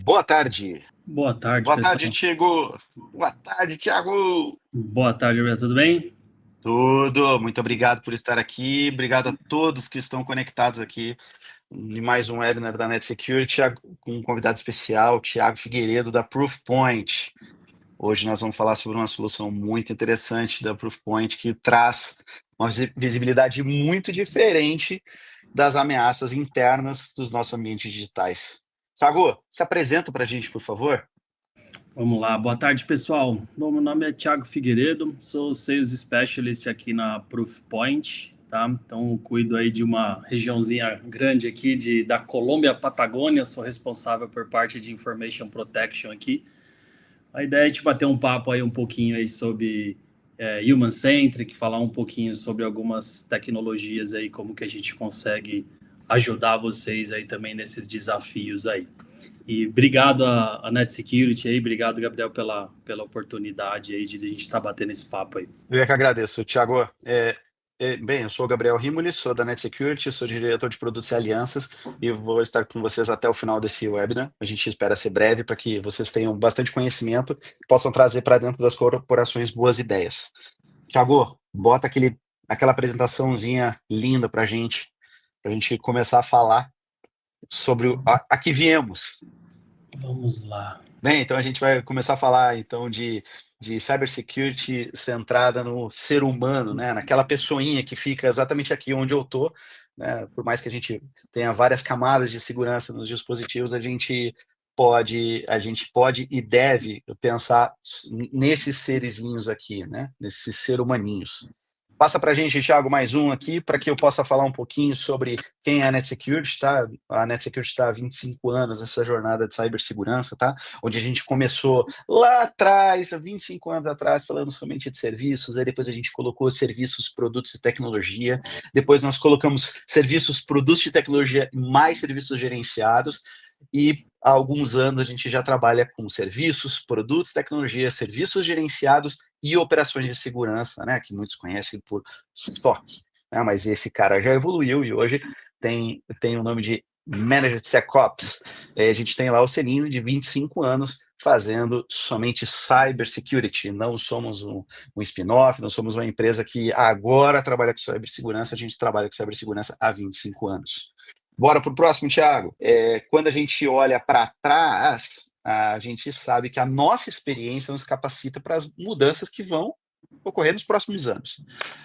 Boa tarde. Boa tarde, Boa tarde, pessoal. Tiago. Boa tarde, Tiago. Boa tarde, Gabriel. Tudo bem? Tudo. Muito obrigado por estar aqui. Obrigado a todos que estão conectados aqui em mais um webinar da Net Security com um convidado especial, Tiago Figueiredo, da Proofpoint. Hoje nós vamos falar sobre uma solução muito interessante da Proofpoint que traz uma visibilidade muito diferente das ameaças internas dos nossos ambientes digitais. Tiago, se apresenta para a gente, por favor. Vamos lá. Boa tarde, pessoal. Bom, meu nome é Thiago Figueiredo, sou Sales Specialist aqui na Proofpoint, tá? Então, eu cuido aí de uma regiãozinha grande aqui da Colômbia à Patagônia, sou responsável por parte de Information Protection aqui. A ideia é a gente bater um papo aí um pouquinho aí sobre Human Centric, falar um pouquinho sobre algumas tecnologias aí, como que a gente consegue ajudar vocês aí também nesses desafios aí. E obrigado a Net Security aí, obrigado, Gabriel, pela oportunidade aí de a gente estar batendo esse papo aí. Eu é que agradeço, Thiago. Bem, eu sou o Gabriel Rimoli, sou da Net Security, sou diretor de produtos e alianças e vou estar com vocês até o final desse webinar. A gente espera ser breve para que vocês tenham bastante conhecimento e possam trazer para dentro das corporações boas ideias. Thiago, bota aquela apresentaçãozinha linda para a gente começar a falar sobre a que viemos. Vamos lá. Bem, então a gente vai começar a falar então de cybersecurity centrada no ser humano, né? Naquela pessoinha que fica exatamente aqui onde eu tô, né? Por mais que a gente tenha várias camadas de segurança nos dispositivos, a gente pode e deve pensar nesses serizinhos aqui, né? Nesses ser humaninhos. Passa para a gente, Thiago, mais um aqui, para que eu possa falar um pouquinho sobre quem é a NetSecurity, tá? A NetSecurity está há 25 anos nessa jornada de cibersegurança, tá? Onde a gente começou lá atrás, há 25 anos atrás, falando somente de serviços, aí depois a gente colocou serviços, produtos e tecnologia, depois nós colocamos serviços, produtos e tecnologia e mais serviços gerenciados, e há alguns anos a gente já trabalha com serviços, produtos, tecnologia, serviços gerenciados e operações de segurança, né, que muitos conhecem por SOC. Né, mas esse cara já evoluiu e hoje tem o nome de Managed SecOps. A gente tem lá o Selinho de 25 anos fazendo somente cybersecurity. Não somos um spin-off, não somos uma empresa que agora trabalha com cibersegurança, a gente trabalha com cibersegurança há 25 anos. Bora para o próximo, Thiago. Quando a gente olha para trás, a gente sabe que a nossa experiência nos capacita para as mudanças que vão ocorrer nos próximos anos.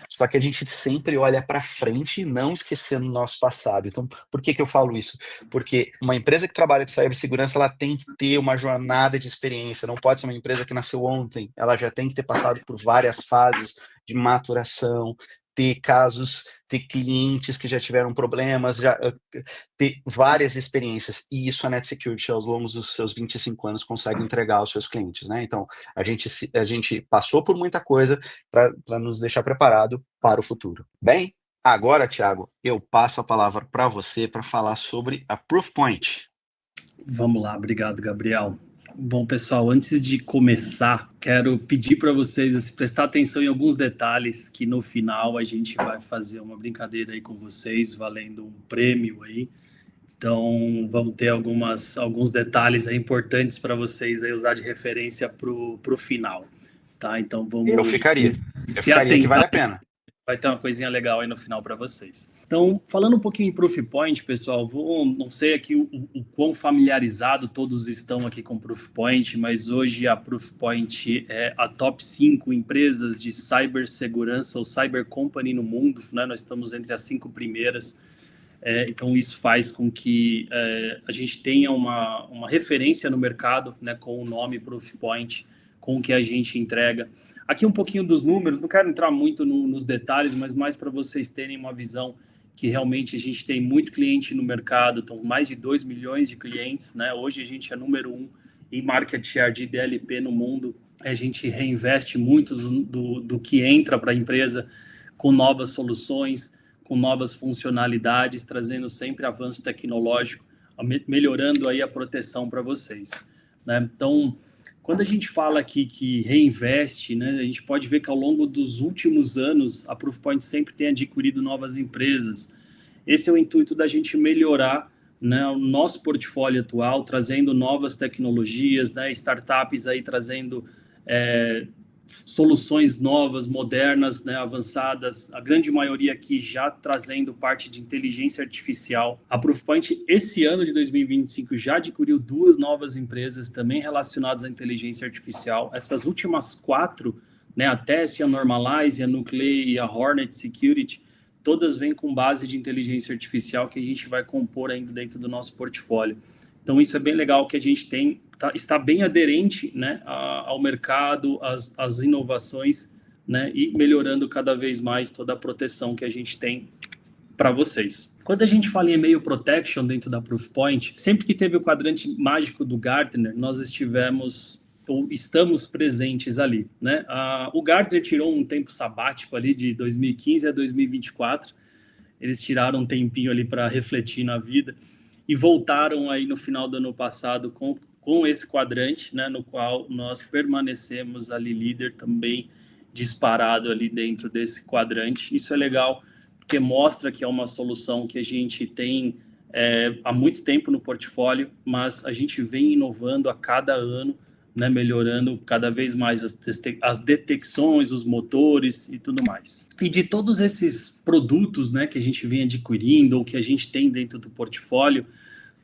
Só que a gente sempre olha para frente e não esquecendo o nosso passado. Então, por que eu falo isso? Porque uma empresa que trabalha com cibersegurança, ela tem que ter uma jornada de experiência. Não pode ser uma empresa que nasceu ontem. Ela já tem que ter passado por várias fases de maturação, ter casos, ter clientes que já tiveram problemas, ter várias experiências, e isso a NetSecurity, ao longo dos seus 25 anos, consegue entregar aos seus clientes, né? Então, a gente passou por muita coisa para nos deixar preparado para o futuro. Bem, agora, Thiago, eu passo a palavra para você para falar sobre a Proofpoint. Vamos lá, obrigado, Gabriel. Bom, pessoal, antes de começar, quero pedir para vocês assim, prestar atenção em alguns detalhes que no final a gente vai fazer uma brincadeira aí com vocês, valendo um prêmio aí. Então, vamos ter alguns detalhes aí importantes para vocês aí usar de referência para o final, tá? Então, Eu vamos ficaria. Eu se ficaria que atentar. vale a pena. Vai ter uma coisinha legal aí no final para vocês. Então, falando um pouquinho em Proofpoint, pessoal, não sei aqui o quão familiarizado todos estão aqui com Proofpoint, mas hoje a Proofpoint é a top 5 empresas de cibersegurança ou cyber company no mundo, né? Nós estamos entre as 5 primeiras. Então, isso faz com que a gente tenha uma referência no mercado, né, com o nome Proofpoint, com o que a gente entrega. Aqui um pouquinho dos números, não quero entrar muito nos detalhes, mas mais para vocês terem uma visão que realmente a gente tem muito cliente no mercado, então mais de 2 milhões de clientes, né? Hoje a gente é número 1 em market share de DLP no mundo, a gente reinveste muito do que entra para a empresa com novas soluções, com novas funcionalidades, trazendo sempre avanço tecnológico, melhorando aí a proteção para vocês, né? Então, quando a gente fala aqui que reinveste, né, a gente pode ver que ao longo dos últimos anos a Proofpoint sempre tem adquirido novas empresas. Esse é o intuito da gente melhorar né, o nosso portfólio atual, trazendo novas tecnologias, né, startups aí trazendo soluções novas, modernas, né, avançadas, a grande maioria aqui já trazendo parte de inteligência artificial. A Proofpoint, esse ano de 2025, já adquiriu 2 novas empresas também relacionadas à inteligência artificial. Essas últimas 4, né, a Tessia, a Normalize, a Nuclei e a Hornet Security, todas vêm com base de inteligência artificial que a gente vai compor ainda dentro do nosso portfólio. Então, isso é bem legal que a gente tem, está bem aderente, né, ao mercado, às inovações, né, e melhorando cada vez mais toda a proteção que a gente tem para vocês. Quando a gente fala em e-mail protection dentro da Proofpoint, sempre que teve o quadrante mágico do Gartner, nós estivemos ou estamos presentes ali, né? O Gartner tirou um tempo sabático ali de 2015 a 2024, eles tiraram um tempinho ali para refletir na vida e voltaram aí no final do ano passado com esse quadrante, né, no qual nós permanecemos ali líder também disparado ali dentro desse quadrante. Isso é legal, porque mostra que é uma solução que a gente tem há muito tempo no portfólio, mas a gente vem inovando a cada ano, né, melhorando cada vez mais as detecções, os motores e tudo mais. E de todos esses produtos, né, que a gente vem adquirindo ou que a gente tem dentro do portfólio,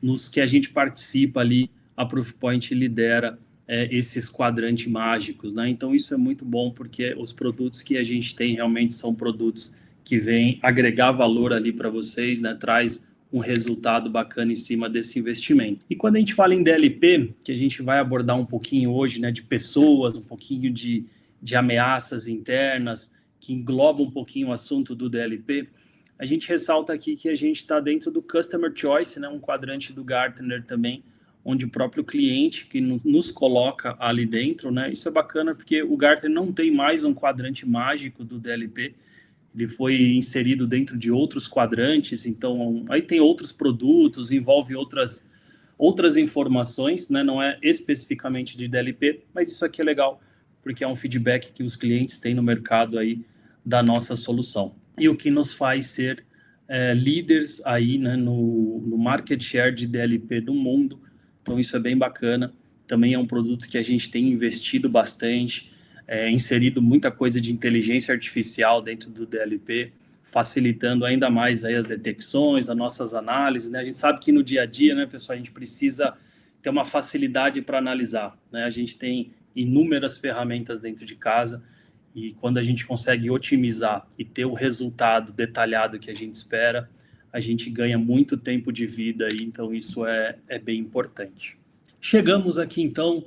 nos que a gente participa ali, a Proofpoint lidera esses quadrantes mágicos, né? Então isso é muito bom, porque os produtos que a gente tem realmente são produtos que vêm agregar valor ali para vocês, né? Traz um resultado bacana em cima desse investimento. E quando a gente fala em DLP, que a gente vai abordar um pouquinho hoje, né, de pessoas, um pouquinho de ameaças internas, que engloba um pouquinho o assunto do DLP, a gente ressalta aqui que a gente está dentro do Customer Choice, né, um quadrante do Gartner também, onde o próprio cliente que nos coloca ali dentro, né, isso é bacana porque o Gartner não tem mais um quadrante mágico do DLP, ele foi inserido dentro de outros quadrantes, então aí tem outros produtos, envolve outras informações, né, não é especificamente de DLP, mas isso aqui é legal, porque é um feedback que os clientes têm no mercado aí da nossa solução. E o que nos faz ser líderes aí, né, no market share de DLP do mundo. Então isso é bem bacana. Também é um produto que a gente tem investido bastante, inserido muita coisa de inteligência artificial dentro do DLP, facilitando ainda mais aí as detecções, as nossas análises, né? A gente sabe que no dia a dia, né, pessoal, a gente precisa ter uma facilidade para analisar, né? A gente tem inúmeras ferramentas dentro de casa, e quando a gente consegue otimizar e ter o resultado detalhado que a gente espera, a gente ganha muito tempo de vida, e então isso é bem importante. Chegamos aqui, então,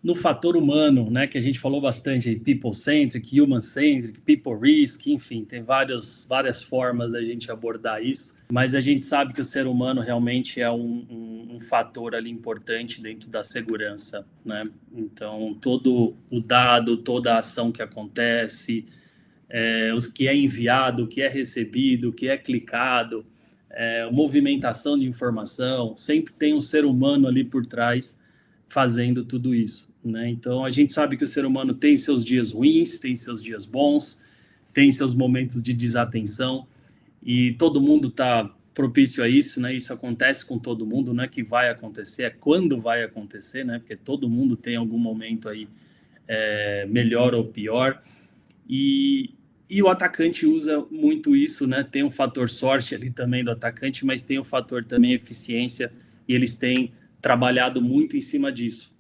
no fator humano, né, que a gente falou bastante, people-centric, human-centric, people-risk, enfim, tem várias formas da gente abordar isso, mas a gente sabe que o ser humano realmente é um fator ali importante dentro da segurança, né? Então, todo o dado, toda a ação que acontece, os que é enviado, o que é recebido, o que é clicado, movimentação de informação, sempre tem um ser humano ali por trás fazendo tudo isso, né? Então, a gente sabe que o ser humano tem seus dias ruins, tem seus dias bons, tem seus momentos de desatenção, e todo mundo está propício a isso, né? Isso acontece com todo mundo, não é que vai acontecer, é quando vai acontecer, né? Porque todo mundo tem algum momento aí melhor ou pior, e o atacante usa muito isso, né? Tem um fator sorte ali também do atacante, mas tem o fator também eficiência, e eles têm trabalhado muito em cima disso.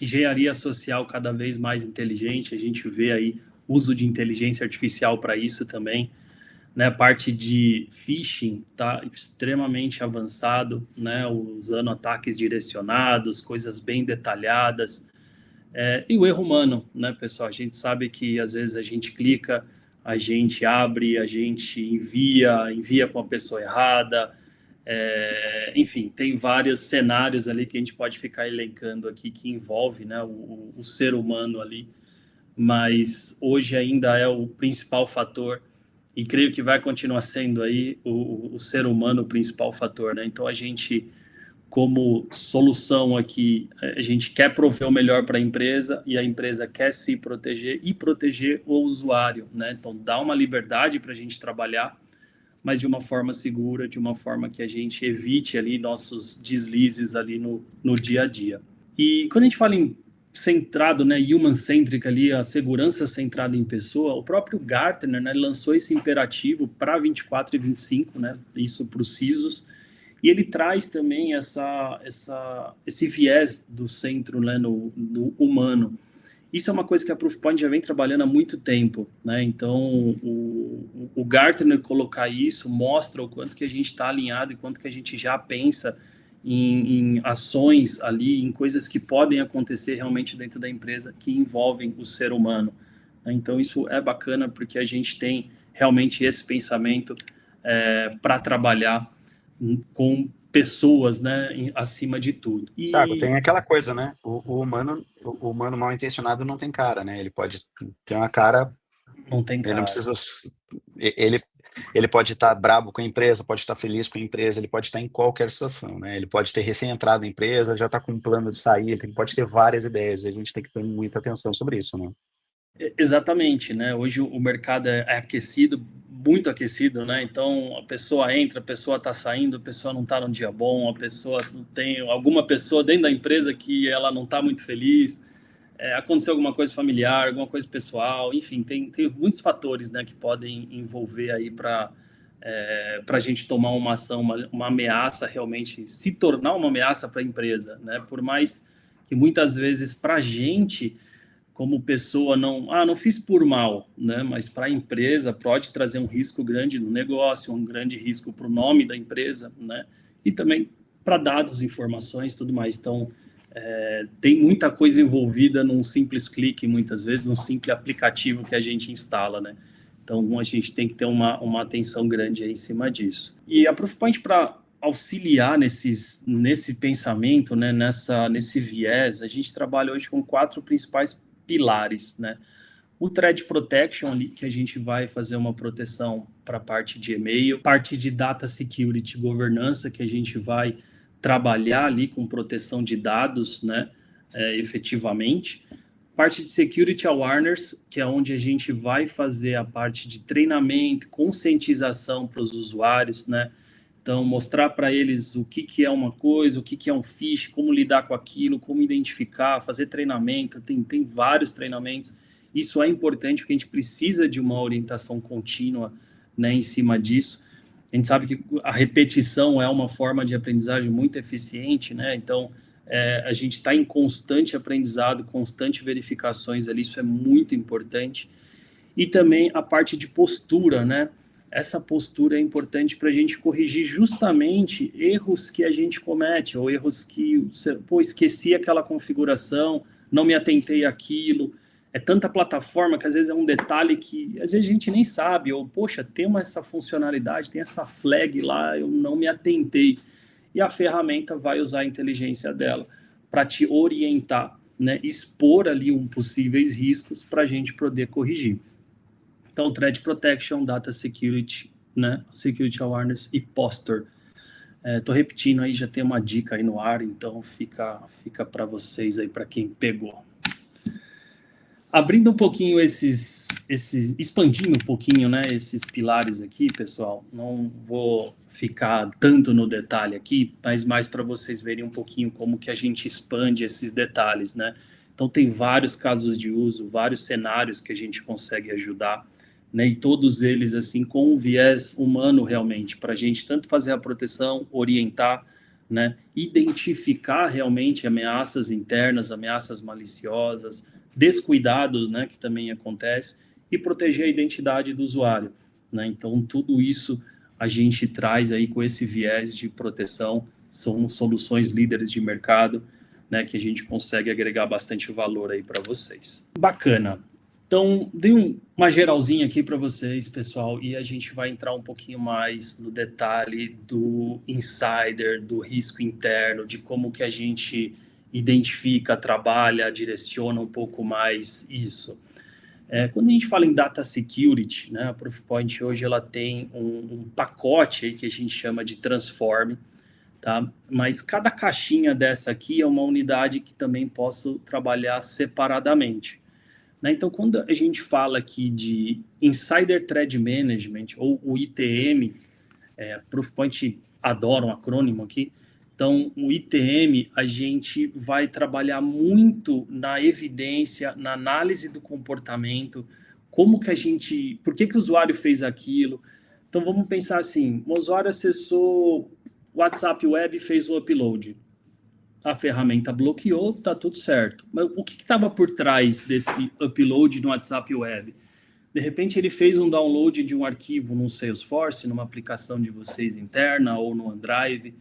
Engenharia social cada vez mais inteligente, a gente vê aí uso de inteligência artificial para isso também, né? A parte de phishing está extremamente avançado, né? Usando ataques direcionados, coisas bem detalhadas, e o erro humano, né, pessoal? A gente sabe que às vezes a gente clica, a gente abre, a gente envia para uma pessoa errada, enfim, tem vários cenários ali que a gente pode ficar elencando aqui que envolve, né, o ser humano ali, mas hoje ainda é o principal fator, e creio que vai continuar sendo aí o ser humano o principal fator, né? Então a gente, como solução aqui, a gente quer prover o melhor para a empresa, e a empresa quer se proteger e proteger o usuário, né? Então dá uma liberdade para a gente trabalhar, mas de uma forma segura, de uma forma que a gente evite ali nossos deslizes ali no dia a dia. E quando a gente fala em centrado, né, human-centric ali, a segurança centrada em pessoa, o próprio Gartner, né, lançou esse imperativo para 24 e 25, né, isso para os CISOs, e ele traz também esse viés do centro, né, no humano. Isso é uma coisa que a Proofpoint já vem trabalhando há muito tempo, né? Então, o Gartner colocar isso mostra o quanto que a gente está alinhado e quanto que a gente já pensa em ações ali, em coisas que podem acontecer realmente dentro da empresa que envolvem o ser humano, né? Então, isso é bacana porque a gente tem realmente esse pensamento para trabalhar com pessoas, né, acima de tudo. Sabe, tem aquela coisa, né? O humano mal intencionado não tem cara, né? Ele pode ter uma cara, Não tem ele não cara. precisa. Ele, ele pode estar brabo com a empresa, pode estar feliz com a empresa, ele pode estar em qualquer situação, né? Ele pode ter recém-entrado na empresa, já está com um plano de sair, ele pode ter várias ideias, e a gente tem que ter muita atenção sobre isso, né? Exatamente, né? Hoje o mercado é aquecido, muito aquecido, né? Então a pessoa entra, a pessoa está saindo, a pessoa não está num dia bom, a pessoa tem alguma pessoa dentro da empresa que ela não está muito feliz, aconteceu alguma coisa familiar, alguma coisa pessoal, enfim, tem muitos fatores, né, que podem envolver aí para a gente tomar uma ação, uma ameaça realmente se tornar uma ameaça para a empresa, né? Por mais que muitas vezes para a gente como pessoa não fiz por mal, né? Mas para a empresa pode trazer um risco grande no negócio, um grande risco para o nome da empresa, né? E também para dados, informações, tudo mais. Então, tem muita coisa envolvida num simples clique, muitas vezes, num simples aplicativo que a gente instala, né? Então, a gente tem que ter uma atenção grande aí em cima disso. E a Proofpoint, para auxiliar nesse pensamento, né, nesse viés, a gente trabalha hoje com 4 principais pilares, né? O Threat Protection ali, que a gente vai fazer uma proteção para a parte de e-mail, parte de Data Security e Governança, que a gente vai trabalhar ali com proteção de dados, né, efetivamente. Parte de Security Awareness, que é onde a gente vai fazer a parte de treinamento, conscientização para os usuários, né? Então, mostrar para eles o que é uma coisa, o que é um phish, como lidar com aquilo, como identificar, fazer treinamento, tem vários treinamentos. Isso é importante porque a gente precisa de uma orientação contínua, né, em cima disso. A gente sabe que a repetição é uma forma de aprendizagem muito eficiente, né? Então, a gente está em constante aprendizado, constante verificações ali, isso é muito importante. E também a parte de postura, né? Essa postura é importante para a gente corrigir justamente erros que a gente comete, ou erros que, pô, esqueci aquela configuração, não me atentei àquilo. É tanta plataforma que às vezes é um detalhe que às vezes a gente nem sabe, ou, poxa, tem essa funcionalidade, tem essa flag lá, eu não me atentei. E a ferramenta vai usar a inteligência dela para te orientar, né? Expor ali possíveis riscos para a gente poder corrigir. Então, Threat Protection, Data Security, né? Security Awareness e Posture. Estou repetindo aí, já tem uma dica aí no ar, então fica para vocês aí, para quem pegou. Abrindo um pouquinho expandindo um pouquinho, né, esses pilares aqui, pessoal, não vou ficar tanto no detalhe aqui, mas mais para vocês verem um pouquinho como que a gente expande esses detalhes, né? Então, tem vários casos de uso, vários cenários que a gente consegue ajudar, né, e todos eles, assim, com um viés humano realmente, para a gente tanto fazer a proteção, orientar, né, identificar realmente ameaças internas, ameaças maliciosas, descuidados, né, que também acontece, e proteger a identidade do usuário, né? Então, tudo isso a gente traz aí com esse viés de proteção, são soluções líderes de mercado, né, que a gente consegue agregar bastante valor aí para vocês. Bacana. Então, dei uma geralzinha aqui para vocês, pessoal, e a gente vai entrar um pouquinho mais no detalhe do insider, do risco interno, de como que a gente identifica, trabalha, direciona um pouco mais isso. Quando a gente fala em data security, né, a Proofpoint hoje ela tem um pacote aí que a gente chama de Transform, tá? Mas cada caixinha dessa aqui é uma unidade que também posso trabalhar separadamente, né? Então, quando a gente fala aqui de Insider Threat Management, ou o ITM, Proofpoint adora um acrônimo aqui. Então, o ITM, a gente vai trabalhar muito na evidência, na análise do comportamento, por que o usuário fez aquilo. Então, vamos pensar assim, o usuário acessou o WhatsApp Web e fez o upload. A ferramenta bloqueou, está tudo certo. Mas o que estava por trás desse upload no WhatsApp Web? De repente, ele fez um download de um arquivo no Salesforce, numa aplicação de vocês interna ou no OneDrive,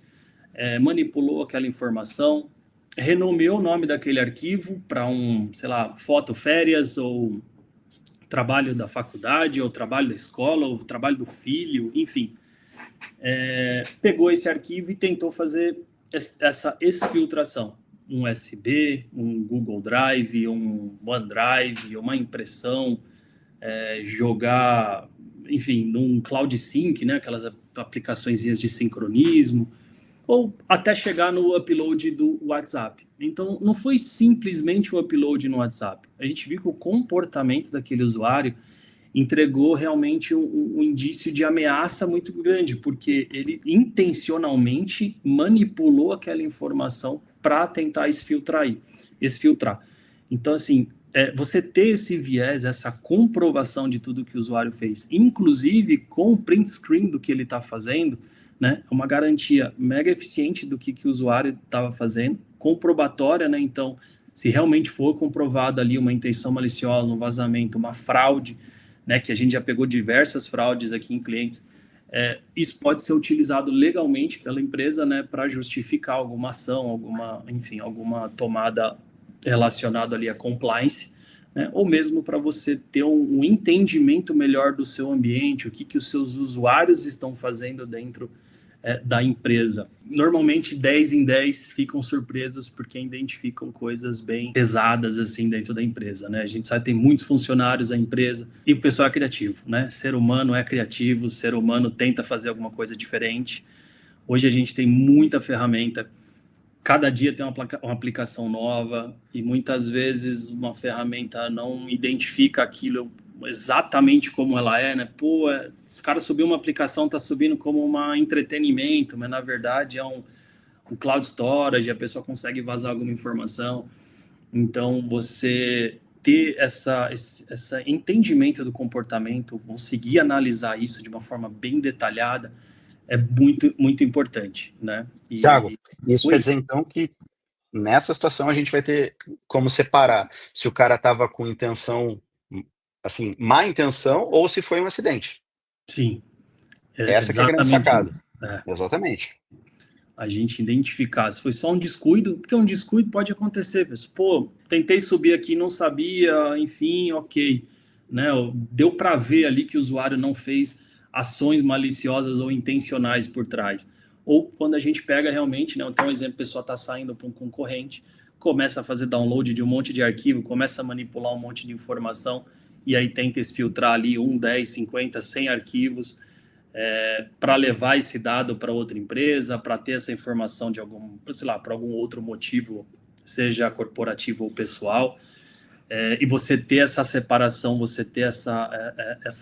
manipulou aquela informação, renomeou o nome daquele arquivo para foto férias, ou trabalho da faculdade, ou trabalho da escola, ou trabalho do filho, enfim. Pegou esse arquivo e tentou fazer essa exfiltração. Um USB, um Google Drive, um OneDrive, uma impressão, jogar, enfim, num Cloud Sync, né, aquelas aplicações de sincronismo, ou até chegar no upload do WhatsApp. Então, não foi simplesmente o upload no WhatsApp. A gente viu que o comportamento daquele usuário entregou realmente um indício de ameaça muito grande, porque ele intencionalmente manipulou aquela informação para tentar exfiltrar. Então, assim, você ter esse viés, essa comprovação de tudo que o usuário fez, inclusive com o print screen do que ele está fazendo, né, é uma garantia mega eficiente do que o usuário estava fazendo, comprobatória, né? Então, se realmente for comprovado ali uma intenção maliciosa, um vazamento, uma fraude, né, que a gente já pegou diversas fraudes aqui em clientes, isso pode ser utilizado legalmente pela empresa, né, para justificar alguma ação, alguma tomada relacionada ali a compliance, né, ou mesmo para você ter um entendimento melhor do seu ambiente, o que os seus usuários estão fazendo dentro da empresa. Normalmente 10 em 10 ficam surpresos porque identificam coisas bem pesadas assim dentro da empresa, né? A gente sabe que tem muitos funcionários da empresa e o pessoal é criativo, né? Ser humano é criativo, o ser humano tenta fazer alguma coisa diferente. Hoje a gente tem muita ferramenta, cada dia tem uma aplicação nova e muitas vezes uma ferramenta não identifica aquilo exatamente como ela é, né? Os caras subiu uma aplicação, tá subindo como um entretenimento, mas na verdade é um cloud storage, a pessoa consegue vazar alguma informação. Então, você ter esse entendimento do comportamento, conseguir analisar isso de uma forma bem detalhada, é muito, muito importante, né? Thiago, isso quer dizer então que nessa situação a gente vai ter como separar se o cara estava com intenção, assim, má intenção, ou se foi um acidente. Sim, Essa que é a grande sacada. isso. Exatamente. A gente identificar se foi só um descuido, porque um descuido pode acontecer, pessoal. Tentei subir aqui, não sabia, enfim, ok. Né? Deu para ver ali que o usuário não fez ações maliciosas ou intencionais por trás. Ou quando a gente pega realmente, né? Então, um exemplo, a pessoa está saindo para um concorrente, começa a fazer download de um monte de arquivo, começa a manipular um monte de informação, e aí tenta exfiltrar ali 10, 50, 100 arquivos, para levar esse dado para outra empresa, para ter essa informação de para algum outro motivo, seja corporativo ou pessoal, e você ter essa separação, você ter essa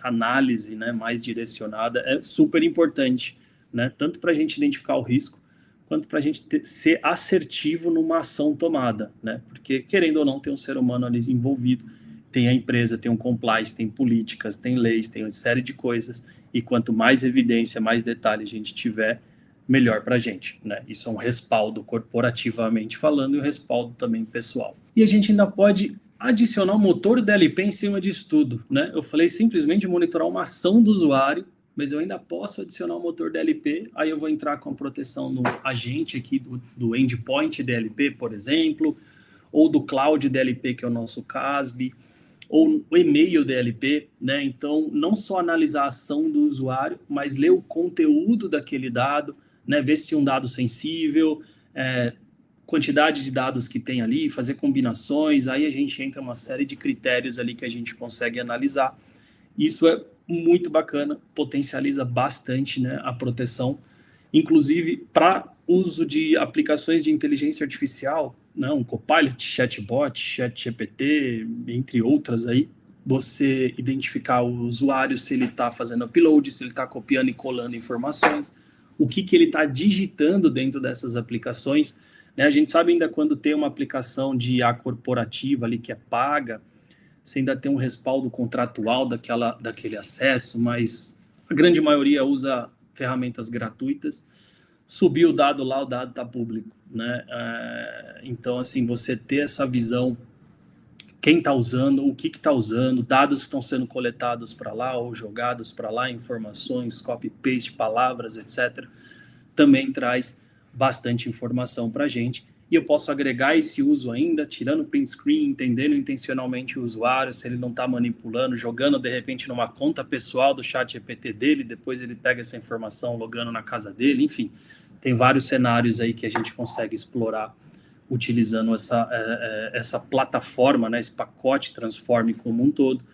análise, né, mais direcionada, é super importante, né, tanto para a gente identificar o risco, quanto para a gente ser assertivo numa ação tomada, né, porque querendo ou não tem um ser humano ali envolvido, tem a empresa, tem um compliance, tem políticas, tem leis, tem uma série de coisas, e quanto mais evidência, mais detalhe a gente tiver, melhor para a gente, né? Isso é um respaldo corporativamente falando e um respaldo também pessoal. E a gente ainda pode adicionar um motor DLP em cima disso tudo, né? Eu falei simplesmente monitorar uma ação do usuário, mas eu ainda posso adicionar um motor DLP, aí eu vou entrar com a proteção no agente aqui do endpoint DLP, por exemplo, ou do Cloud DLP, que é o nosso CASB, ou o e-mail DLP, né? Então, não só analisar a ação do usuário, mas ler o conteúdo daquele dado, né? Ver se é um dado sensível, quantidade de dados que tem ali, fazer combinações, aí a gente entra uma série de critérios ali que a gente consegue analisar. Isso é muito bacana, potencializa bastante, né, a proteção, inclusive para uso de aplicações de inteligência artificial, né, um Copilot, chatbot, ChatGPT, entre outras aí, você identificar o usuário, se ele está fazendo upload, se ele está copiando e colando informações, o que ele está digitando dentro dessas aplicações. Né? A gente sabe ainda quando tem uma aplicação de IA corporativa ali que é paga, você ainda tem um respaldo contratual daquele acesso, mas a grande maioria usa ferramentas gratuitas. Subiu o dado lá, o dado está público, né? Então, assim, você ter essa visão, quem está usando, o que está usando, dados que estão sendo coletados para lá ou jogados para lá, informações, copy-paste, palavras, etc., também traz bastante informação para a gente. E eu posso agregar esse uso ainda, tirando o print screen, entendendo intencionalmente o usuário, se ele não está manipulando, jogando de repente numa conta pessoal do chat GPT dele, depois ele pega essa informação logando na casa dele, enfim. Tem vários cenários aí que a gente consegue explorar utilizando essa plataforma, né, esse pacote Transform como um todo,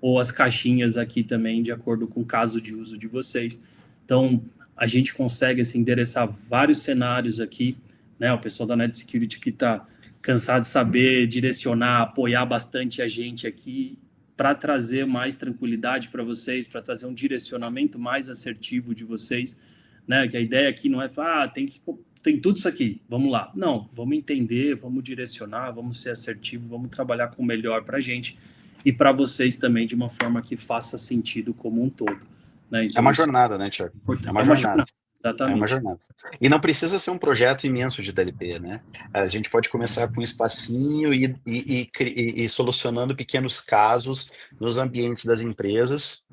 ou as caixinhas aqui também, de acordo com o caso de uso de vocês. Então, a gente consegue assim, endereçar vários cenários aqui, né? O pessoal da Net Security que está cansado de saber direcionar, apoiar bastante a gente aqui para trazer mais tranquilidade para vocês, para trazer um direcionamento mais assertivo de vocês, né? Que a ideia aqui não é falar, tem tudo isso aqui, vamos lá. Não, vamos entender, vamos direcionar, vamos ser assertivo, vamos trabalhar com o melhor para a gente e para vocês também de uma forma que faça sentido como um todo. Né? Então, é uma jornada, né, Thiago? É uma jornada. Exatamente. É uma jornada. E não precisa ser um projeto imenso de DLP, né? A gente pode começar com um espacinho e solucionando pequenos casos nos ambientes das empresas,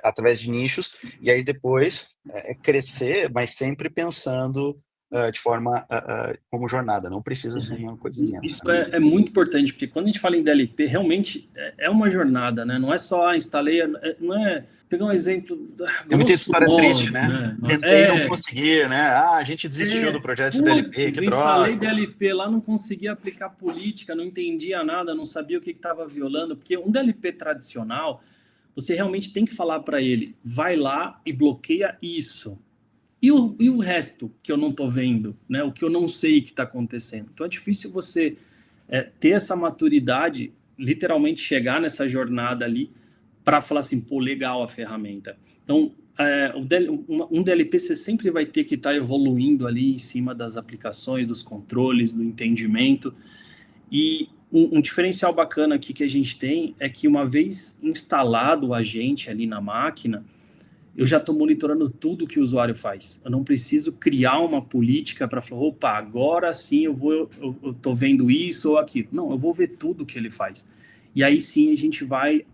através de nichos, e aí depois crescer, mas sempre pensando de forma como jornada. Não precisa ser uma coisa imensa. Isso é muito importante, porque quando a gente fala em DLP, realmente é uma jornada, né? Não é só instalei, não é... Pegar um exemplo... Tem muita história triste, né? Tentei, não consegui, né? A gente desistiu do projeto de DLP, que droga. Instalei DLP lá, não conseguia aplicar política, não entendia nada, não sabia o que estava violando, porque um DLP tradicional, você realmente tem que falar para ele, vai lá e bloqueia isso. E o resto que eu não estou vendo, né? O que eu não sei que está acontecendo. Então é difícil você ter essa maturidade, literalmente chegar nessa jornada ali para falar assim, pô, legal a ferramenta. Então, um DLP você sempre vai ter que estar evoluindo ali em cima das aplicações, dos controles, do entendimento. E um diferencial bacana aqui que a gente tem é que uma vez instalado o agente ali na máquina, eu já estou monitorando tudo que o usuário faz. Eu não preciso criar uma política para falar, opa, agora sim eu estou vendo isso ou aquilo. Não, eu vou ver tudo que ele faz. E aí sim a gente vai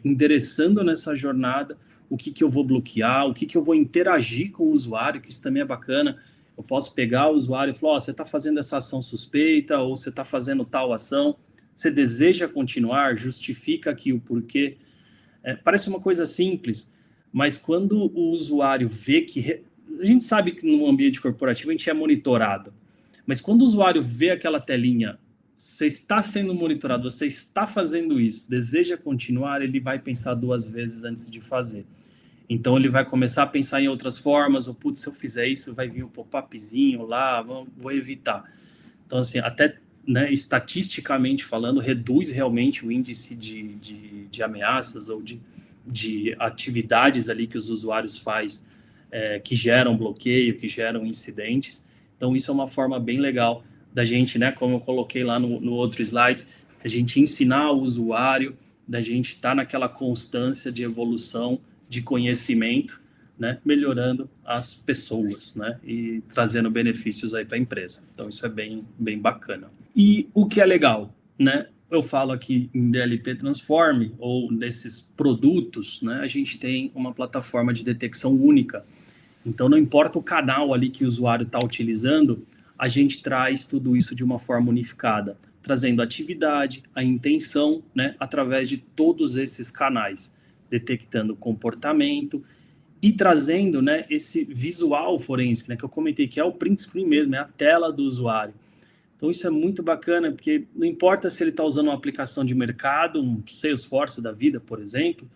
endereçando nessa jornada o que eu vou bloquear, o que eu vou interagir com o usuário, que isso também é bacana. Eu posso pegar o usuário e falar, você está fazendo essa ação suspeita ou você está fazendo tal ação, você deseja continuar, justifica aqui o porquê. Parece uma coisa simples, mas quando o usuário vê que... A gente sabe que no ambiente corporativo a gente é monitorado, mas quando o usuário vê aquela telinha, você está sendo monitorado, você está fazendo isso, deseja continuar, ele vai pensar 2 vezes antes de fazer. Então, ele vai começar a pensar em outras formas, ou, putz, se eu fizer isso, vai vir um pop-upzinho lá, vou evitar. Então, assim, até estatisticamente falando, reduz realmente o índice de ameaças ou de atividades ali que os usuários fazem, que geram bloqueio, que geram incidentes. Então, isso é uma forma bem legal da gente, né, como eu coloquei lá no outro slide, a gente ensinar o usuário, da gente estar naquela constância de evolução, de conhecimento, né, melhorando as pessoas, né, e trazendo benefícios aí para a empresa. Então, isso é bem, bem bacana. E o que é legal, né, eu falo aqui em DLP Transform, ou nesses produtos, né, a gente tem uma plataforma de detecção única. Então, não importa o canal ali que o usuário está utilizando, a gente traz tudo isso de uma forma unificada, trazendo a atividade, a intenção, né, através de todos esses canais, detectando comportamento e trazendo, né, esse visual forense, né, que eu comentei, que é o print screen mesmo, é a tela do usuário. Então, isso é muito bacana, porque não importa se ele está usando uma aplicação de mercado, um Salesforce da vida, por exemplo,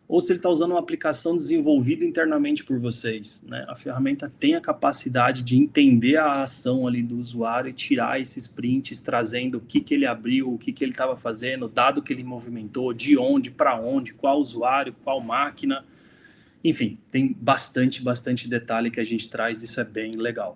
ou se ele está usando uma aplicação desenvolvida internamente por vocês, né? A ferramenta tem a capacidade de entender a ação ali do usuário e tirar esses prints, trazendo o que ele abriu, o que ele estava fazendo, o dado que ele movimentou, de onde, para onde, qual usuário, qual máquina. Enfim, tem bastante detalhe que a gente traz, isso é bem legal.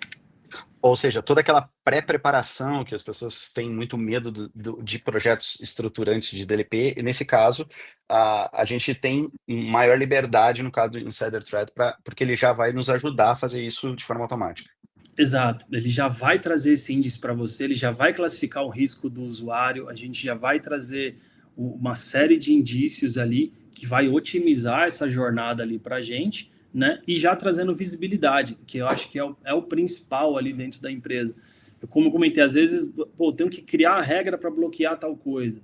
Ou seja, toda aquela pré-preparação que as pessoas têm muito medo de projetos estruturantes de DLP, e nesse caso, a gente tem maior liberdade no caso do Insider Thread, porque ele já vai nos ajudar a fazer isso de forma automática. Exato, ele já vai trazer esse índice para você, ele já vai classificar o risco do usuário, a gente já vai trazer uma série de indícios ali que vai otimizar essa jornada ali para a gente, né? E já trazendo visibilidade, que eu acho que é o principal ali dentro da empresa. Eu, como comentei, às vezes, pô, tenho que criar a regra para bloquear tal coisa,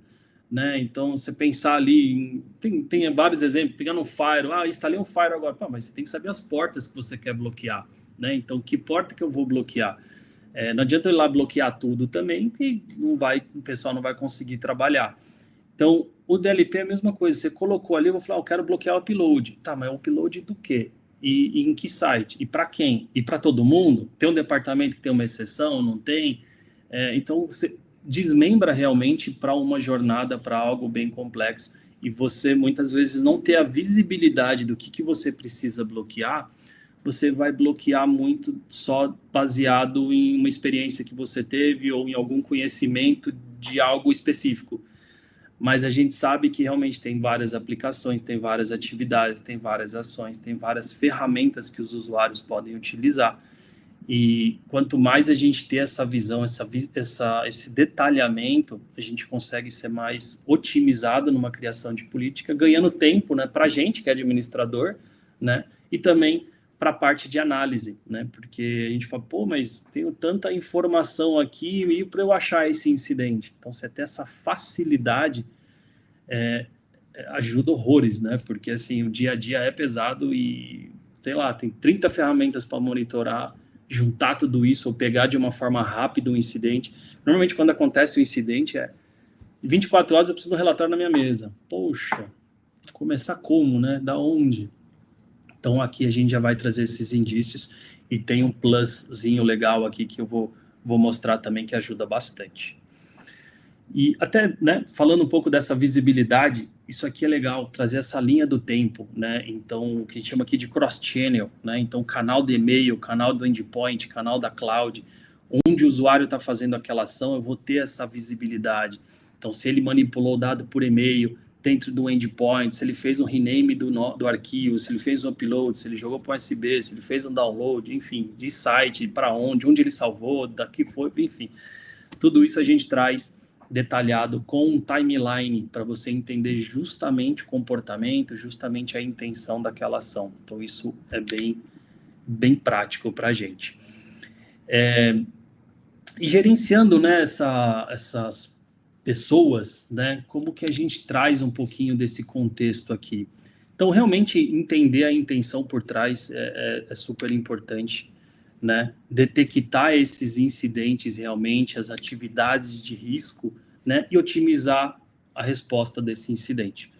né? Então, você pensar ali, tem vários exemplos, pegando um firewall, instalei um firewall agora, pô, mas você tem que saber as portas que você quer bloquear, né? Então, que porta que eu vou bloquear? Não adianta eu ir lá bloquear tudo também, que o pessoal não vai conseguir trabalhar. Então, o DLP é a mesma coisa. Você colocou ali, eu vou falar, eu quero bloquear o upload. Tá, mas o upload do quê? E em que site? E para quem? E para todo mundo? Tem um departamento que tem uma exceção? Não tem? Então, você desmembra realmente para uma jornada, para algo bem complexo. E você, muitas vezes, não ter a visibilidade do que você precisa bloquear, você vai bloquear muito só baseado em uma experiência que você teve ou em algum conhecimento de algo específico. Mas a gente sabe que realmente tem várias aplicações, tem várias atividades, tem várias ações, tem várias ferramentas que os usuários podem utilizar. E quanto mais a gente ter essa visão, esse detalhamento, a gente consegue ser mais otimizado numa criação de política, ganhando tempo, né, para a gente, que é administrador, né, e também para a parte de análise, né, porque a gente fala, pô, mas tenho tanta informação aqui e para eu achar esse incidente. Então, você ter essa facilidade ajuda horrores, né, porque assim, o dia a dia é pesado e, sei lá, tem 30 ferramentas para monitorar, juntar tudo isso ou pegar de uma forma rápida um incidente. Normalmente, quando acontece o incidente, 24 horas eu preciso do relatório na minha mesa. Poxa, começar como, né? Da onde? Então, aqui a gente já vai trazer esses indícios e tem um pluszinho legal aqui que eu vou mostrar também que ajuda bastante. E até, né, falando um pouco dessa visibilidade, isso aqui é legal, trazer essa linha do tempo, né? Então, o que a gente chama aqui de cross-channel, né? Então, canal de e-mail, canal do endpoint, canal da cloud, onde o usuário está fazendo aquela ação, eu vou ter essa visibilidade. Então, se ele manipulou o dado por e-mail dentro do endpoint, se ele fez um rename do arquivo, se ele fez um upload, se ele jogou para o USB, se ele fez um download, enfim, de site, para onde ele salvou, daqui foi, enfim. Tudo isso a gente traz detalhado com um timeline para você entender justamente o comportamento, justamente a intenção daquela ação. Então, isso é bem prático para a gente. E gerenciando, né, essas pessoas, né, como que a gente traz um pouquinho desse contexto aqui? Então, realmente entender a intenção por trás é super importante, né? Detectar esses incidentes realmente, as atividades de risco, né? E otimizar a resposta desse incidente.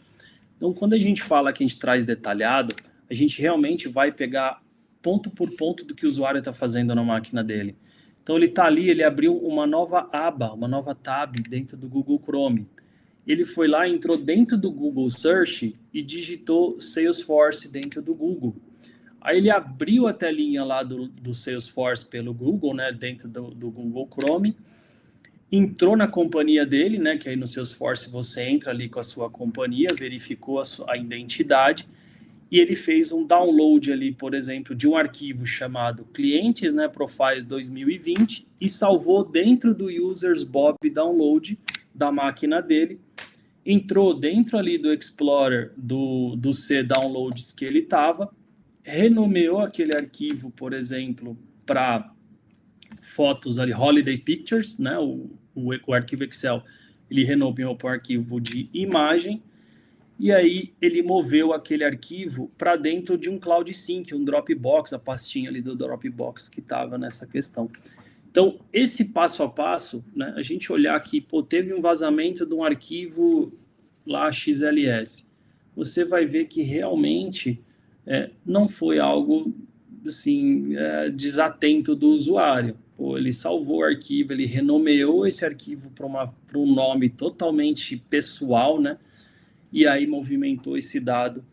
Então, quando a gente fala que a gente traz detalhado, a gente realmente vai pegar ponto por ponto do que o usuário está fazendo na máquina dele. Então, ele está ali, ele abriu uma nova aba, uma nova tab dentro do Google Chrome. Ele foi lá, entrou dentro do Google Search e digitou Salesforce dentro do Google. Aí ele abriu a telinha lá do Salesforce pelo Google, né, dentro do Google Chrome, entrou na companhia dele, né, que aí no Salesforce você entra ali com a sua companhia, verificou a identidade, e ele fez um download ali, por exemplo, de um arquivo chamado clientes, né, profiles 2020, e salvou dentro do users Bob download da máquina dele, entrou dentro ali do Explorer do C downloads que ele estava, renomeou aquele arquivo, por exemplo, para fotos ali, Holiday Pictures, né? O arquivo Excel, ele renomeou para um arquivo de imagem, e aí ele moveu aquele arquivo para dentro de um Cloud Sync, um Dropbox, a pastinha ali do Dropbox que estava nessa questão. Então, esse passo a passo, né, a gente olhar aqui, pô, teve um vazamento de um arquivo lá XLS. você vai ver que realmente não foi algo assim, desatento do usuário. Pô, ele salvou o arquivo, ele renomeou esse arquivo para um nome totalmente pessoal, né? E aí movimentou esse dado,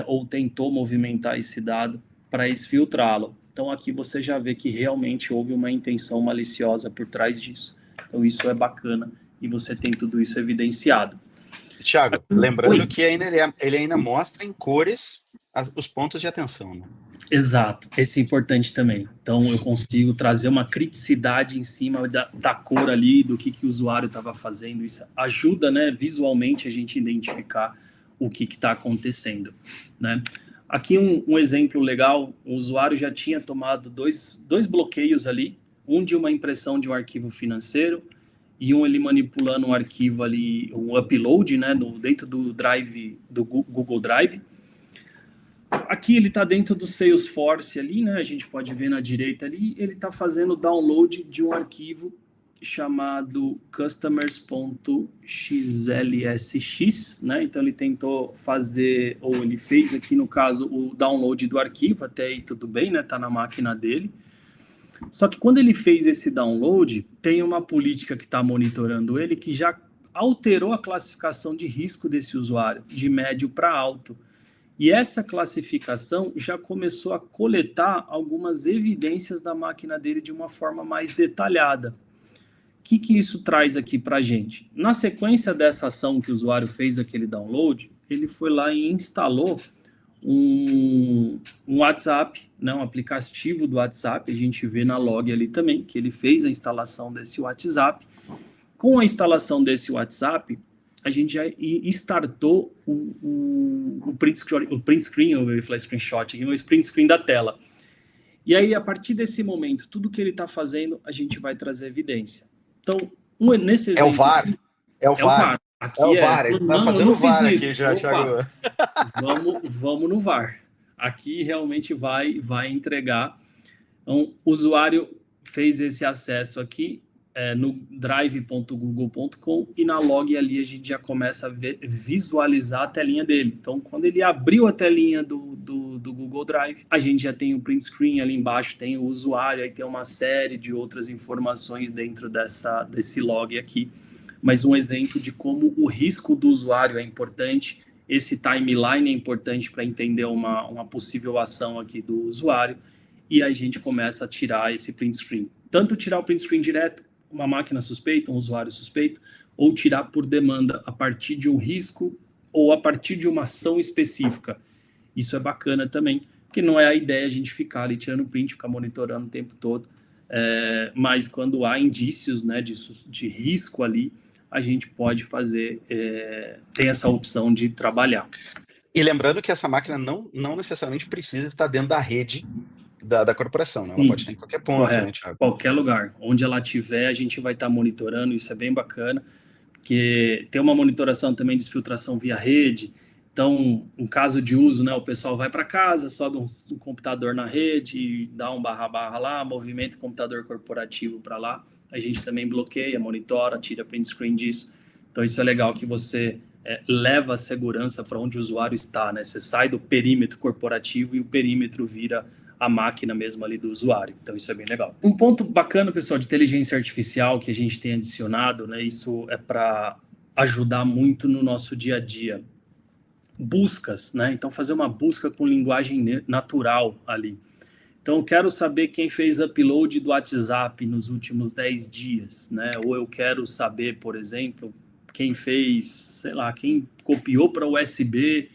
ou tentou movimentar esse dado para exfiltrá-lo. Então aqui você já vê que realmente houve uma intenção maliciosa por trás disso. Então isso é bacana e você tem tudo isso evidenciado. Thiago, lembrando que ele ainda mostra em cores os pontos de atenção, né? Exato, esse é importante também. Então, eu consigo trazer uma criticidade em cima da cor ali, do que o usuário estava fazendo. Isso ajuda, né, visualmente, a gente identificar o que está acontecendo, né? Aqui um exemplo legal, o usuário já tinha tomado dois bloqueios ali, um de uma impressão de um arquivo financeiro e um ele manipulando um arquivo ali, um upload, né, dentro do Drive, do Google Drive. Aqui ele está dentro do Salesforce ali, né? A gente pode ver na direita ali, ele está fazendo download de um arquivo chamado customers.xlsx, né? Então ele tentou fazer, ou ele fez aqui no caso o download do arquivo, até aí tudo bem, né? Tá na máquina dele. Só que quando ele fez esse download, tem uma política que está monitorando ele que já alterou a classificação de risco desse usuário, de médio para alto. E essa classificação já começou a coletar algumas evidências da máquina dele de uma forma mais detalhada. O que isso traz aqui para a gente? Na sequência dessa ação que o usuário fez aquele download, ele foi lá e instalou um WhatsApp, né, um aplicativo do WhatsApp. A gente vê na log ali também que ele fez a instalação desse WhatsApp. Com a instalação desse WhatsApp, a gente já startou o print screen, eu ia falar screenshot aqui, o print screen da tela. E aí, a partir desse momento, tudo que ele está fazendo, a gente vai trazer evidência. Então, nesse exemplo... É o VAR. É o VAR. Aqui é o VAR, ele está fazendo o VAR aqui já, Thiago. Vamos no VAR. Aqui realmente vai entregar. Então, o usuário fez esse acesso aqui, no drive.google.com, e na log ali a gente já começa a visualizar a telinha dele. Então, quando ele abriu a telinha do Google Drive, a gente já tem o print screen ali embaixo, tem o usuário, aí tem uma série de outras informações dentro desse log aqui. Mas um exemplo de como o risco do usuário é importante, esse timeline é importante para entender uma possível ação aqui do usuário, e aí a gente começa a tirar esse print screen. Tanto tirar o print screen direto, uma máquina suspeita, um usuário suspeito, ou tirar por demanda a partir de um risco ou a partir de uma ação específica. Isso é bacana também, porque não é a ideia a gente ficar ali tirando print, ficar monitorando o tempo todo, mas quando há indícios, né, de risco ali, a gente pode fazer, tem essa opção de trabalhar. E lembrando que essa máquina não necessariamente precisa estar dentro da rede da corporação, né? Ela pode estar em qualquer ponto, correto, né, Thiago? Qualquer lugar. Onde ela estiver, a gente vai estar monitorando, isso é bem bacana, porque tem uma monitoração também de filtração via rede. Então, em caso de uso, né, o pessoal vai para casa, sobe um computador na rede, dá um // lá, movimenta o computador corporativo para lá. A gente também bloqueia, monitora, tira print screen disso. Então, isso é legal que você leva a segurança para onde o usuário está, né? Você sai do perímetro corporativo e o perímetro vira a máquina mesmo ali do usuário. Então, isso é bem legal. Um ponto bacana, pessoal, de inteligência artificial que a gente tem adicionado, né? Isso é para ajudar muito no nosso dia a dia. Buscas, né? Então, fazer uma busca com linguagem natural ali. Então, eu quero saber quem fez upload do WhatsApp nos últimos 10 dias, né? Ou eu quero saber, por exemplo, quem fez, sei lá, quem copiou para USB,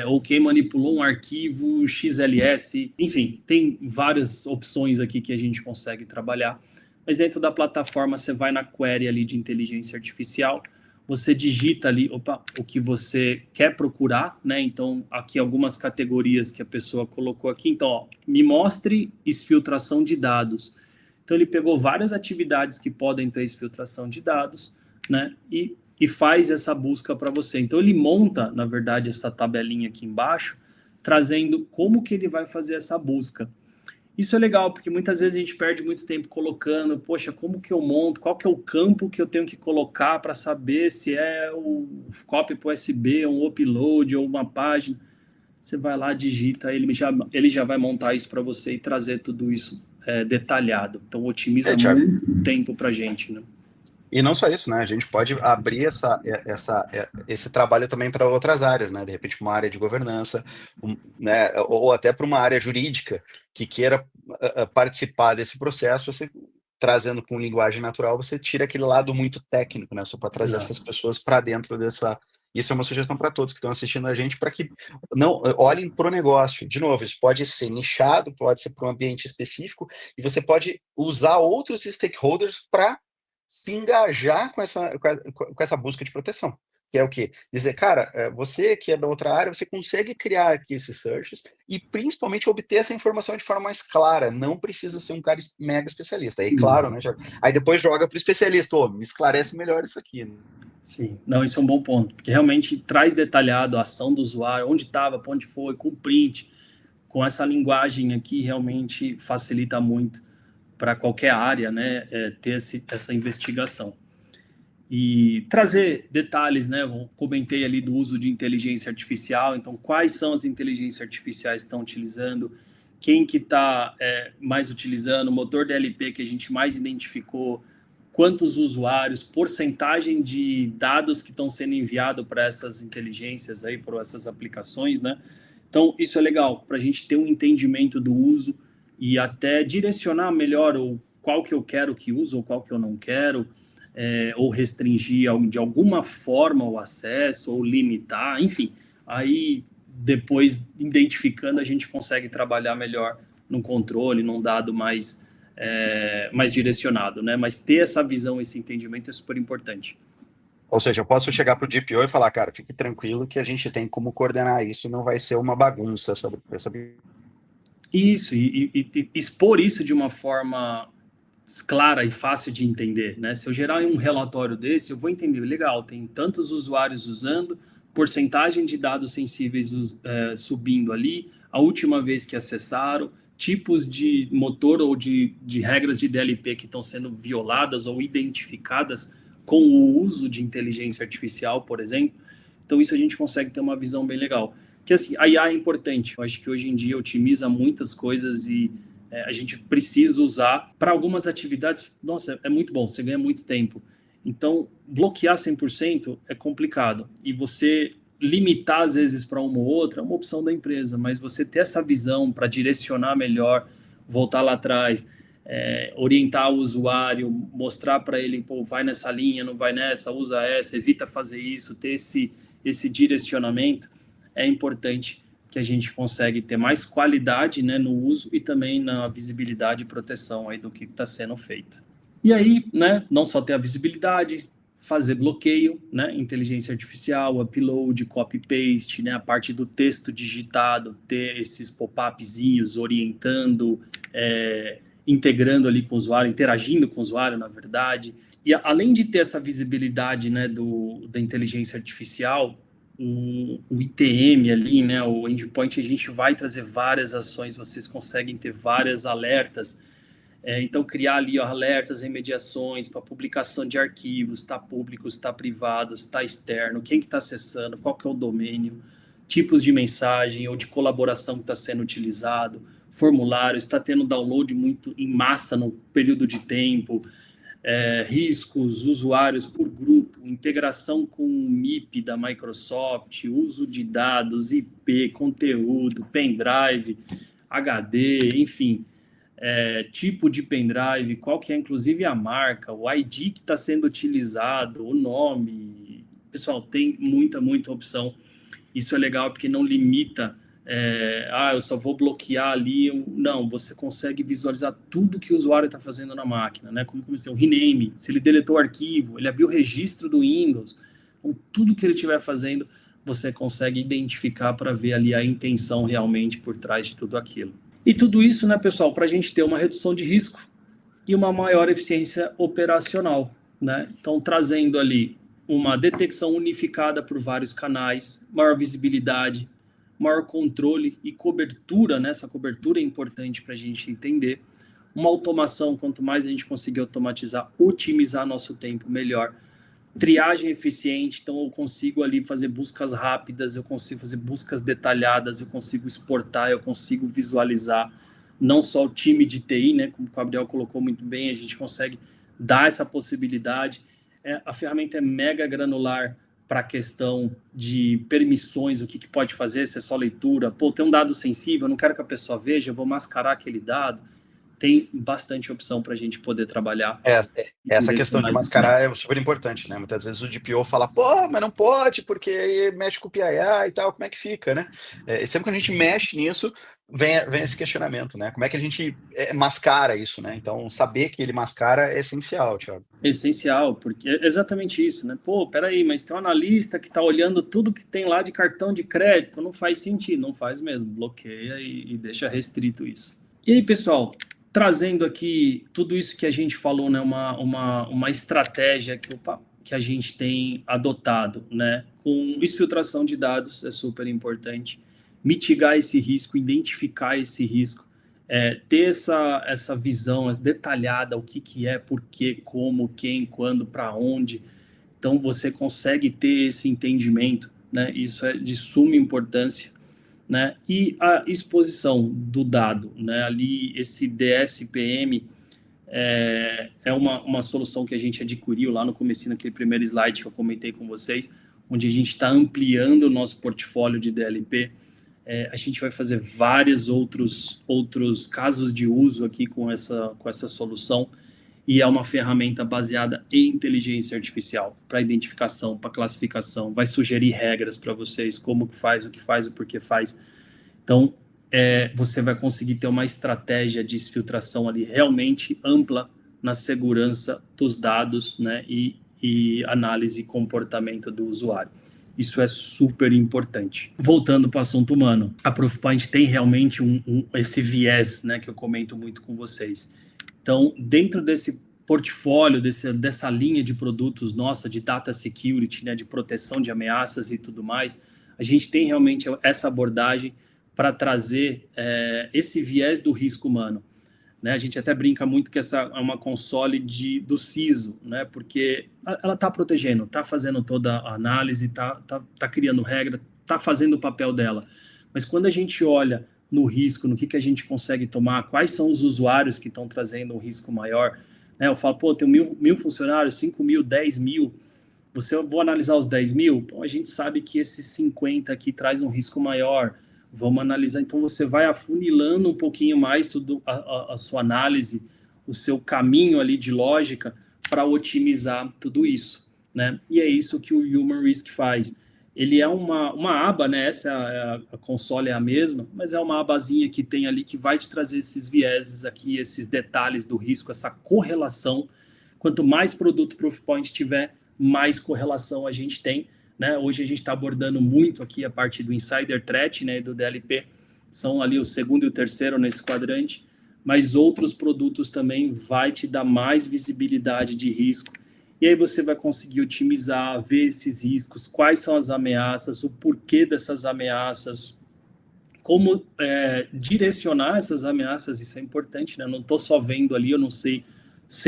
ou quem manipulou um arquivo XLS. Enfim, tem várias opções aqui que a gente consegue trabalhar. Mas dentro da plataforma, você vai na query ali de inteligência artificial, você digita ali o que você quer procurar, né? Então, aqui algumas categorias que a pessoa colocou aqui. Então, ó, me mostre exfiltração de dados. Então, ele pegou várias atividades que podem ter exfiltração de dados, né? E faz essa busca para você. Então, ele monta, na verdade, essa tabelinha aqui embaixo, trazendo como que ele vai fazer essa busca. Isso é legal, porque muitas vezes a gente perde muito tempo colocando, poxa, como que eu monto, qual que é o campo que eu tenho que colocar para saber se é o copy para USB, um upload ou uma página. Você vai lá, digita, ele já vai montar isso para você e trazer tudo isso detalhado. Então, otimiza Thiago. muito tempo para a gente, né? E não só isso, né? A gente pode abrir esse trabalho também para outras áreas, né? De repente, uma área de governança, né? Ou até para uma área jurídica que queira participar desse processo, você trazendo com linguagem natural, você tira aquele lado muito técnico, né? Só para trazer essas pessoas para dentro dessa. Isso é uma sugestão para todos que estão assistindo a gente, para que não olhem para o negócio. De novo, isso pode ser nichado, pode ser para um ambiente específico, e você pode usar outros stakeholders para se engajar com essa busca de proteção, que é o quê? Dizer, cara, você que é da outra área, você consegue criar aqui esses searches e principalmente obter essa informação de forma mais clara, não precisa ser um cara mega especialista. Aí, claro, né? Aí depois joga para o especialista, me esclarece melhor isso aqui. Né? Sim, não, isso é um bom ponto, porque realmente traz detalhado a ação do usuário, onde estava, para onde foi, com print, com essa linguagem aqui, realmente facilita muito para qualquer área, né, ter essa investigação. E trazer detalhes, né, eu comentei ali do uso de inteligência artificial, então quais são as inteligências artificiais que estão utilizando, quem que está mais utilizando, o motor DLP que a gente mais identificou, quantos usuários, porcentagem de dados que estão sendo enviados para essas inteligências aí, para essas aplicações, né? Então, isso é legal, para a gente ter um entendimento do uso e até direcionar melhor qual que eu quero que use ou qual que eu não quero, ou restringir de alguma forma o acesso, ou limitar, enfim. Aí, depois, identificando, a gente consegue trabalhar melhor no controle, num dado mais direcionado, né? Mas ter essa visão, esse entendimento é super importante. Ou seja, eu posso chegar para o DPO e falar, cara, fique tranquilo que a gente tem como coordenar isso, não vai ser uma bagunça essa... Isso, e expor isso de uma forma clara e fácil de entender, né? Se eu gerar um relatório desse, eu vou entender, legal, tem tantos usuários usando, porcentagem de dados sensíveis subindo ali, a última vez que acessaram, tipos de motor ou de regras de DLP que estão sendo violadas ou identificadas com o uso de inteligência artificial, por exemplo. Então, isso a gente consegue ter uma visão bem legal. Que assim, a IA é importante. Eu acho que hoje em dia otimiza muitas coisas e a gente precisa usar para algumas atividades. Nossa, é muito bom, você ganha muito tempo. Então, bloquear 100% é complicado. E você limitar, às vezes, para uma ou outra é uma opção da empresa, mas você ter essa visão para direcionar melhor, voltar lá atrás, orientar o usuário, mostrar para ele, pô, vai nessa linha, não vai nessa, usa essa, evita fazer isso, ter esse direcionamento é importante, que a gente consegue ter mais qualidade, né, no uso e também na visibilidade e proteção aí do que está sendo feito. E aí, né, não só ter a visibilidade, fazer bloqueio, né, inteligência artificial, upload, copy-paste, né, a parte do texto digitado, ter esses pop-upzinhos orientando, integrando ali com o usuário, interagindo com o usuário, na verdade. E além de ter essa visibilidade, né, da inteligência artificial, o ITM ali, né, o endpoint, a gente vai trazer várias ações, vocês conseguem ter várias alertas, então criar ali alertas, remediações para publicação de arquivos, está público, está privado, está externo, quem que está acessando, qual que é o domínio, tipos de mensagem ou de colaboração que está sendo utilizado, formulário, está tendo download muito em massa no período de tempo, riscos, usuários por grupo, integração com o MIP da Microsoft, uso de dados, IP, conteúdo, pendrive, HD, enfim, tipo de pendrive, qual que é inclusive a marca, o ID que está sendo utilizado, o nome. Pessoal, tem muita opção. Isso é legal porque não limita eu só vou bloquear ali. Não, você consegue visualizar tudo que o usuário está fazendo na máquina, né? Como comecei, o rename, se ele deletou o arquivo, ele abriu o registro do Windows, então, tudo que ele estiver fazendo, você consegue identificar para ver ali a intenção realmente por trás de tudo aquilo. E tudo isso, né, pessoal, para a gente ter uma redução de risco e uma maior eficiência operacional, né? Então, trazendo ali uma detecção unificada por vários canais, maior visibilidade, maior controle e cobertura, né? Essa cobertura é importante para a gente entender. Uma automação, quanto mais a gente conseguir automatizar, otimizar nosso tempo, melhor. Triagem eficiente, então eu consigo ali fazer buscas rápidas, eu consigo fazer buscas detalhadas, eu consigo exportar, eu consigo visualizar, não só o time de TI, né, como o Gabriel colocou muito bem, a gente consegue dar essa possibilidade. A ferramenta é mega granular para a questão de permissões, o que pode fazer, se é só leitura, pô, tem um dado sensível, eu não quero que a pessoa veja, eu vou mascarar aquele dado. Tem bastante opção para a gente poder trabalhar. Essa questão de mascarar é super importante, né? Muitas vezes o DPO fala, pô, mas não pode, porque aí mexe com o PIA e tal, como é que fica, né? Sempre que a gente mexe nisso, vem esse questionamento, né? Como é que a gente mascara isso, né? Então, saber que ele mascara é essencial, Thiago. Essencial, porque é exatamente isso, né? Pô, peraí, mas tem um analista que está olhando tudo que tem lá de cartão de crédito, não faz sentido, não faz mesmo, bloqueia e deixa restrito isso. E aí, pessoal, trazendo aqui tudo isso que a gente falou, né, uma estratégia que a gente tem adotado, né, com exfiltração de dados é super importante, mitigar esse risco, identificar esse risco, ter essa visão detalhada, o que é, por quê, como, quem, quando, para onde. Então, você consegue ter esse entendimento, né, isso é de suma importância. Né? E a exposição do dado, né? Ali esse DSPM é uma solução que a gente adquiriu lá no começo, naquele primeiro slide que eu comentei com vocês, onde a gente está ampliando o nosso portfólio de DLP. A gente vai fazer vários outros casos de uso aqui com essa solução, e é uma ferramenta baseada em inteligência artificial para identificação, para classificação, vai sugerir regras para vocês, como que faz, o porquê faz. Então, você vai conseguir ter uma estratégia de exfiltração ali realmente ampla na segurança dos dados, né, e análise e comportamento do usuário. Isso é super importante. Voltando para o assunto humano, a Proofpoint tem realmente esse viés, né, que eu comento muito com vocês. Então, dentro desse portfólio, dessa linha de produtos nossa, de data security, né, de proteção de ameaças e tudo mais, a gente tem realmente essa abordagem para trazer esse viés do risco humano. Né? A gente até brinca muito que essa é uma console do CISO, né? Porque ela está protegendo, está fazendo toda a análise, está criando regra, está fazendo o papel dela. Mas quando a gente olha no risco, no que a gente consegue tomar, quais são os usuários que estão trazendo um risco maior, né? Eu falo, pô, tem 1.000 funcionários, 5.000, 10.000, vou analisar os 10.000, bom, a gente sabe que esses 50 aqui traz um risco maior, vamos analisar. Então, você vai afunilando um pouquinho mais tudo a sua análise, o seu caminho ali de lógica para otimizar tudo isso, né? E é isso que o Human Risk faz. Ele é uma aba, né? A console é a mesma, mas é uma abazinha que tem ali que vai te trazer esses vieses aqui, esses detalhes do risco, essa correlação. Quanto mais produto Proofpoint tiver, mais correlação a gente tem. Né? Hoje a gente está abordando muito aqui a parte do Insider Threat, né, do DLP, são ali o segundo e o terceiro nesse quadrante, mas outros produtos também vai te dar mais visibilidade de risco, e aí você vai conseguir otimizar, ver esses riscos, quais são as ameaças, o porquê dessas ameaças, como direcionar essas ameaças, isso é importante, né? Eu não estou só vendo ali, eu não sei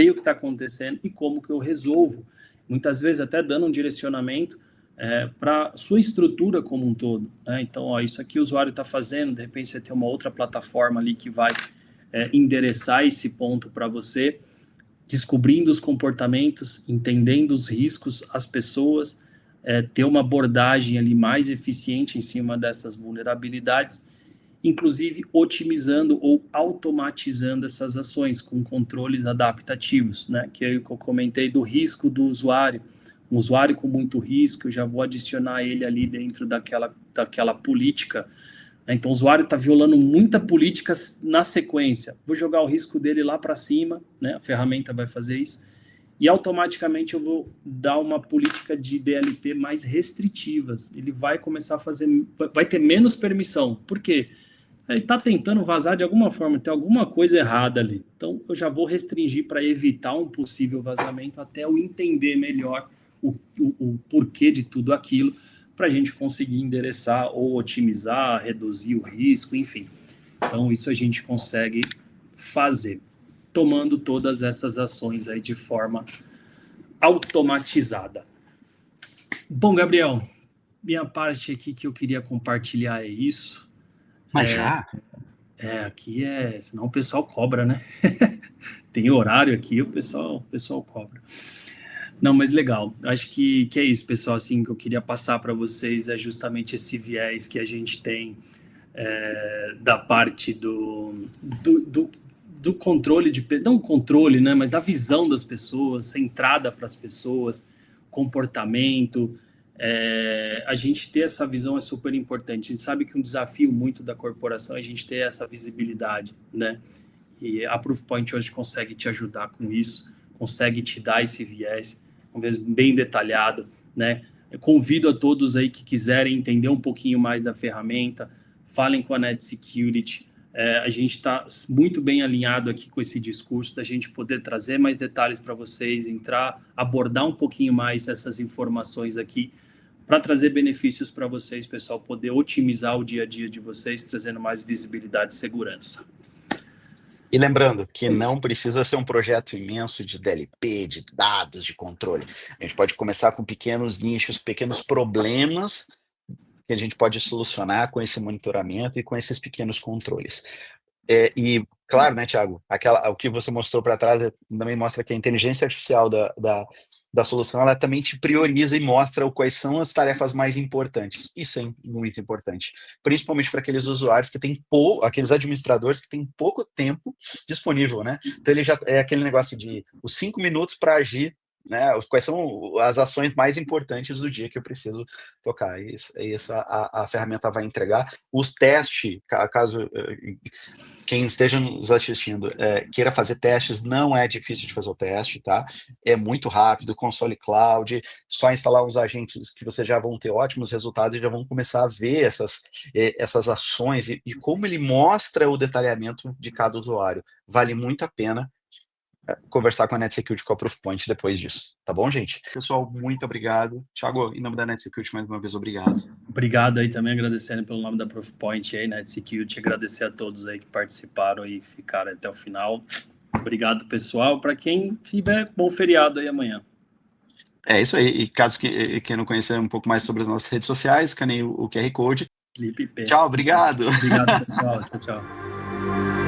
o que está acontecendo e como que eu resolvo. Muitas vezes até dando um direcionamento para sua estrutura como um todo. Né? Então, ó, isso aqui o usuário está fazendo, de repente você tem uma outra plataforma ali que vai endereçar esse ponto para você, descobrindo os comportamentos, entendendo os riscos, as pessoas, ter uma abordagem ali mais eficiente em cima dessas vulnerabilidades, inclusive otimizando ou automatizando essas ações com controles adaptativos, né? Que é o que eu comentei do risco do usuário. Um usuário com muito risco, eu já vou adicionar ele ali dentro daquela política. Então, o usuário está violando muita política na sequência. Vou jogar o risco dele lá para cima, né? A ferramenta vai fazer isso. E automaticamente eu vou dar uma política de DLP mais restritivas. Ele vai começar a fazer, vai ter menos permissão. Por quê? Ele está tentando vazar de alguma forma, tem alguma coisa errada ali. Então, eu já vou restringir para evitar um possível vazamento até eu entender melhor o porquê de tudo aquilo, para a gente conseguir endereçar ou otimizar, reduzir o risco, enfim. Então, isso a gente consegue fazer, tomando todas essas ações aí de forma automatizada. Bom, Gabriel, minha parte aqui que eu queria compartilhar é isso. Mas já? Aqui senão o pessoal cobra, né? Tem horário aqui, o pessoal cobra. Não, mas legal. Acho que é isso, pessoal. Assim, que eu queria passar para vocês é justamente esse viés que a gente tem da parte do controle não controle, né? Mas da visão das pessoas, centrada para as pessoas, comportamento. A gente ter essa visão é super importante. A gente sabe que um desafio muito da corporação é a gente ter essa visibilidade, né? E a Proofpoint hoje consegue te ajudar com isso, consegue te dar esse viés, uma vez bem detalhado, né? Eu convido a todos aí que quiserem entender um pouquinho mais da ferramenta, falem com a Net Security. A gente está muito bem alinhado aqui com esse discurso da gente poder trazer mais detalhes para vocês, abordar um pouquinho mais essas informações aqui, para trazer benefícios para vocês, pessoal, poder otimizar o dia a dia de vocês, trazendo mais visibilidade e segurança. E lembrando que não precisa ser um projeto imenso de DLP, de dados, de controle. A gente pode começar com pequenos nichos, pequenos problemas que a gente pode solucionar com esse monitoramento e com esses pequenos controles. E, claro, né, Thiago, o que você mostrou para trás também mostra que a inteligência artificial da solução, ela também te prioriza e mostra quais são as tarefas mais importantes. Isso é muito importante, principalmente para aqueles usuários que têm aqueles administradores que têm pouco tempo disponível, né? Então, ele já é aquele negócio de os 5 minutos para agir, né? Quais são as ações mais importantes do dia que eu preciso tocar. Isso a ferramenta vai entregar. Os testes, caso quem esteja nos assistindo queira fazer testes, não é difícil de fazer o teste, tá? É muito rápido, console cloud, só instalar uns agentes que vocês já vão ter ótimos resultados e já vão começar a ver essas ações e como ele mostra o detalhamento de cada usuário. Vale muito a pena conversar com a NetSecurity, com a Proofpoint depois disso. Tá bom, gente? Pessoal, muito obrigado. Thiago, em nome da NetSecurity, mais uma vez, obrigado. Obrigado aí também, agradecendo pelo nome da Proofpoint aí, NetSecurity, agradecer a todos aí que participaram e ficaram até o final. Obrigado, pessoal. Para quem tiver, bom feriado aí amanhã. É isso aí. E caso quem não conhecer um pouco mais sobre as nossas redes sociais, escaneie o QR Code. Tchau, obrigado. Obrigado, pessoal. Tchau, tchau.